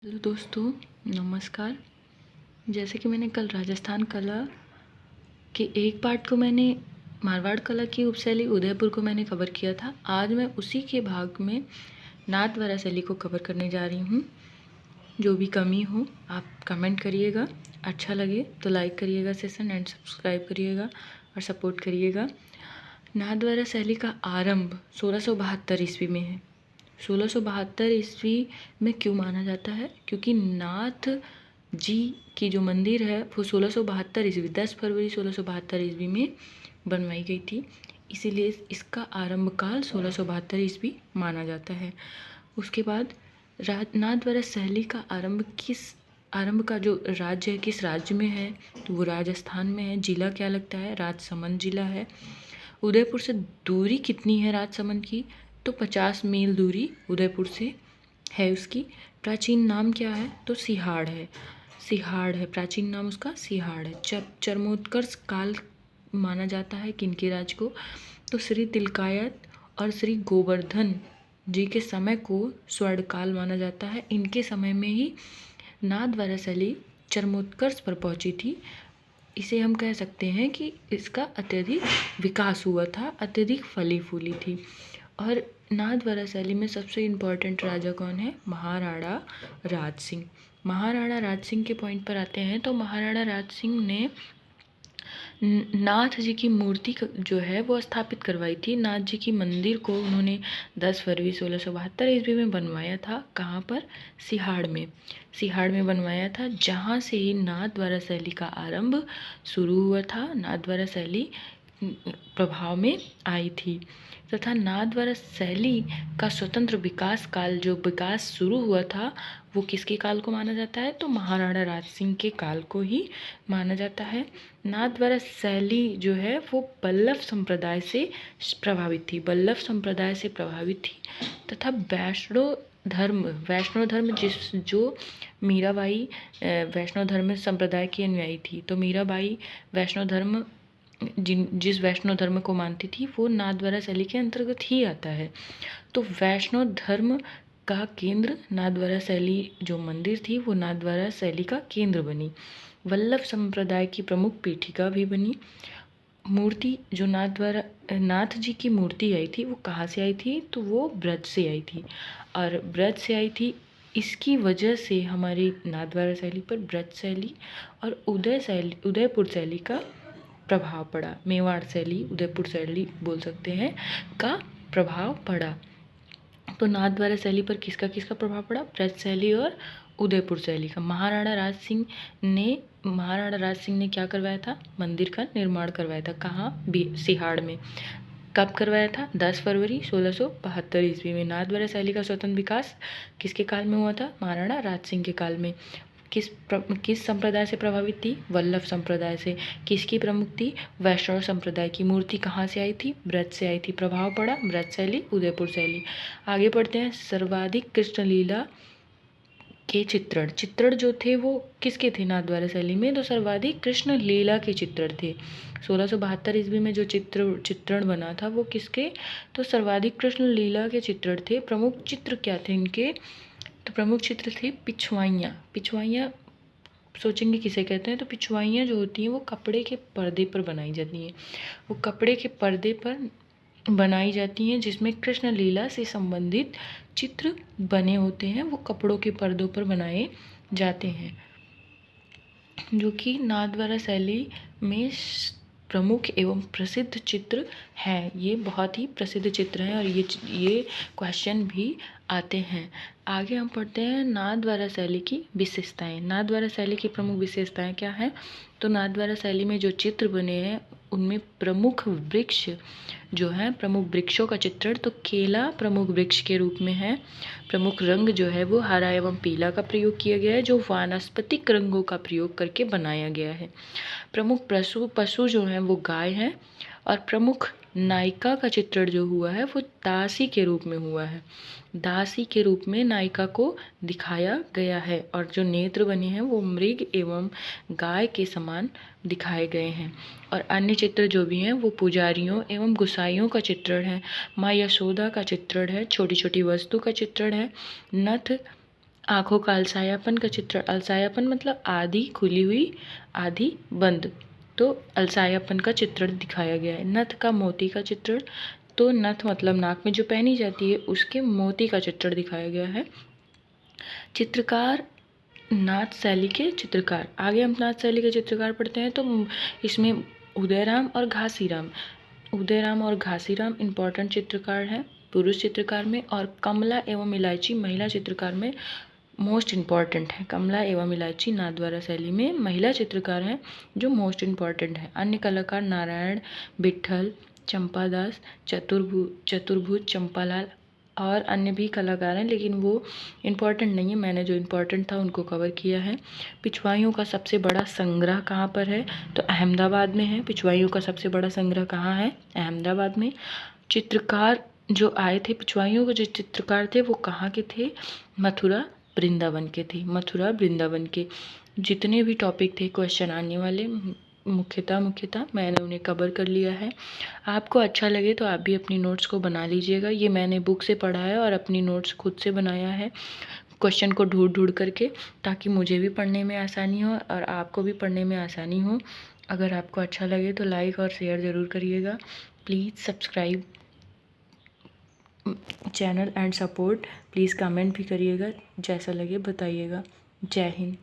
Hello दोस्तों, नमस्कार। जैसे कि मैंने कल राजस्थान कला के एक पार्ट को मैंने मारवाड़ कला की उपशैली उदयपुर को मैंने कवर किया था। आज मैं उसी के भाग में नाथद्वारा शैली को कवर करने जा रही हूँ। जो भी कमी हो आप कमेंट करिएगा, अच्छा लगे तो लाइक करिएगा सेशन एंड सब्सक्राइब करिएगा और सपोर्ट करिएगा। नाथद्वारा शैली का आरंभ 1672 ईस्वी में है। 1672 ईस्वी में क्यों माना जाता है? क्योंकि नाथ जी की जो मंदिर है वो 1672 ईस्वी 10 फरवरी 1672 ईस्वी में बनवाई गई थी, इसीलिए इसका आरंभ काल 1672 ईस्वी माना जाता है। उसके बाद नाथद्वारा शैली का आरंभ का जो राज्य है किस राज्य में है, तो वो राजस्थान में है। जिला क्या लगता है? राजसमंद जिला है। उदयपुर से दूरी कितनी है राजसमंद की? तो 50 मील दूरी उदयपुर से है उसकी। प्राचीन नाम क्या है? तो सिहाड़ है। सिहाड़ है प्राचीन नाम उसका, सिहाड़ है। चरमोत्कर्ष काल माना जाता है किनके राज को? तो श्री तिलकायत और श्री गोवर्धन जी के समय को स्वर्णकाल माना जाता है। इनके समय में ही नाथद्वारा शैली चरमोत्कर्ष पर पहुंची थी। इसे हम कह सकते हैं कि इसका अत्यधिक विकास हुआ था, अत्यधिक फली फूली थी। और नाथद्वारा शैली में सबसे इम्पोर्टेंट राजा कौन है? महाराणा राज सिंह। महाराणा राज सिंह के पॉइंट पर आते हैं तो महाराणा राज सिंह ने नाथ जी की मूर्ति जो है वो स्थापित करवाई थी। नाथ जी की मंदिर को उन्होंने 10 फरवरी 1672 ईस्वी में बनवाया था। कहाँ पर? सिहाड़ में। सिहाड़ में बनवाया था, जहाँ से ही नाथद्वारा शैली का आरंभ शुरू हुआ था। नाथद्वारा शैली प्रभाव में आई थी तथा नाथद्वारा शैली का स्वतंत्र विकास काल, जो विकास शुरू हुआ था, वो किसके काल को माना जाता है? तो महाराणा राज सिंह के काल को ही माना जाता है। नाथद्वारा शैली जो है वो बल्लभ संप्रदाय से प्रभावित थी, बल्लभ संप्रदाय से प्रभावित थी तथा वैष्णव धर्म जो मीराबाई वैष्णव धर्म संप्रदाय की अनुयायी थी, तो मीराबाई वैष्णव धर्म जिस वैष्णव धर्म को मानती थी वो नाथद्वारा शैली के अंतर्गत ही आता है। तो वैष्णव धर्म का केंद्र नाथद्वारा शैली जो मंदिर थी वो नाथद्वारा शैली का केंद्र बनी। वल्लभ संप्रदाय की प्रमुख पीठिका भी बनी। मूर्ति जो नाथ जी की मूर्ति आई थी वो कहाँ से आई थी? तो वो ब्रज से आई थी। और ब्रज से आई थी, इसकी वजह से हमारी नाथद्वारा शैली पर ब्रज शैली और उदयपुर शैली का प्रभाव पड़ा। मेवाड़ शैली, उदयपुर शैली बोल सकते हैं, का प्रभाव पड़ा। तो नाथद्वारा शैली पर किसका किसका प्रभाव पड़ा? ब्रज शैली और उदयपुर शैली का। महाराणा राज सिंह ने क्या करवाया था? मंदिर का निर्माण करवाया था। कहाँ? सिहाड़ में। कब करवाया था? 10 फरवरी 1672 ईस्वी में। नाथद्वारा शैली का स्वतंत्र विकास किसके काल में हुआ था? महाराणा राज सिंह के काल में। किस संप्रदाय से प्रभावित थी? वल्लभ संप्रदाय से। किसकी प्रमुख थी? वैष्णव संप्रदाय की। मूर्ति कहाँ से आई थी? ब्रज से आई थी। प्रभाव पड़ा ब्रज शैली, उदयपुर शैली। आगे बढ़ते हैं। सर्वाधिक कृष्णलीला के चित्रण जो थे वो किसके थे नाथद्वारा शैली में? तो सर्वाधिक कृष्ण लीला के चित्रण थे। 1672 ईस्वी में जो चित्रण बना था वो किसके? तो सर्वाधिक कृष्ण लीला के चित्रण थे। प्रमुख चित्र क्या थे इनके? तो प्रमुख चित्र थे पिछवाइयाँ। पिछवाइयाँ सोचेंगे किसे कहते हैं? तो पिछवाइयाँ जो होती हैं वो कपड़े के पर्दे पर बनाई जाती हैं। वो कपड़े के पर्दे पर बनाई जाती हैं जिसमें कृष्ण लीला से संबंधित चित्र बने होते हैं, वो कपड़ों के पर्दों पर बनाए जाते हैं, जो कि नाथद्वारा शैली में प्रमुख एवं प्रसिद्ध चित्र हैं। ये बहुत ही प्रसिद्ध चित्र हैं और ये क्वेश्चन भी आते हैं। आगे हम पढ़ते हैं नाथद्वारा शैली की विशेषताएं। नाथद्वारा शैली की प्रमुख विशेषताएं क्या हैं? तो नाथद्वारा शैली में जो चित्र बने हैं उनमें प्रमुख वृक्ष जो हैं, प्रमुख वृक्षों का चित्रण, तो केला प्रमुख वृक्ष के रूप में है। प्रमुख रंग जो है वो हरा एवं पीला का प्रयोग किया गया है, जो वानस्पतिक रंगों का प्रयोग करके बनाया गया है। प्रमुख पशु जो हैं वो गाय हैं। और प्रमुख नायिका का चित्रण जो हुआ है वो दासी के रूप में हुआ है। दासी के रूप में नायिका को दिखाया गया है और जो नेत्र बने हैं वो मृग एवं गाय के समान दिखाए गए हैं। और अन्य चित्र जो भी हैं वो पुजारियों एवं गुसाइयों का चित्रण है। माँ यशोदा का चित्रण है। छोटी छोटी वस्तु का चित्रण है। नथ आँखों का अलसायापन का चित्रण, अलसायापन मतलब आधी खुली हुई आधी बंद, तो अलसायापन का चित्रण दिखाया गया है। नथ का मोती का चित्रण, तो नथ मतलब नाक में जो पहनी जाती है उसके मोती का चित्रण दिखाया गया है। चित्रकार नाथ शैली के चित्रकार, आगे हम नाथ शैली के चित्रकार पढ़ते हैं तो इसमें उदयराम और घासीराम, उदयराम और घासीराम इम्पॉर्टेंट चित्रकार हैं पुरुष चित्रकार में, और कमला एवं इलायची महिला चित्रकार में मोस्ट इम्पॉर्टेंट है। कमला एवं इलायची नाथद्वारा शैली में महिला चित्रकार हैं जो मोस्ट इम्पॉर्टेंट है। अन्य कलाकार नारायण, विट्ठल, चंपादास, चतुर्भुज, चंपालाल और अन्य भी कलाकार हैं, लेकिन वो इम्पॉर्टेंट नहीं है, मैंने जो इम्पॉर्टेंट था उनको कवर किया है। पिछवाइयों का सबसे बड़ा संग्रह कहाँ पर है, तो अहमदाबाद में है। पिछवाइयों का सबसे बड़ा संग्रह कहाँ है, अहमदाबाद में। चित्रकार जो आए थे पिछवाइयों के, जो चित्रकार थे वो कहाँ के थे, मथुरा वृंदावन के थे। मथुरा वृंदावन के जितने भी टॉपिक थे क्वेश्चन आने वाले मुख्यतः मैंने उन्हें कवर कर लिया है। आपको अच्छा लगे तो आप भी अपनी नोट्स को बना लीजिएगा। ये मैंने बुक से पढ़ा है और अपनी नोट्स खुद से बनाया है क्वेश्चन को ढूंढ करके, ताकि मुझे भी पढ़ने में आसानी हो और आपको भी पढ़ने में आसानी हो। अगर आपको अच्छा लगे तो लाइक और शेयर ज़रूर करिएगा। Please subscribe channel and support, please comment भी करिएगा, जैसा लगे बताइएगा। जय हिंद।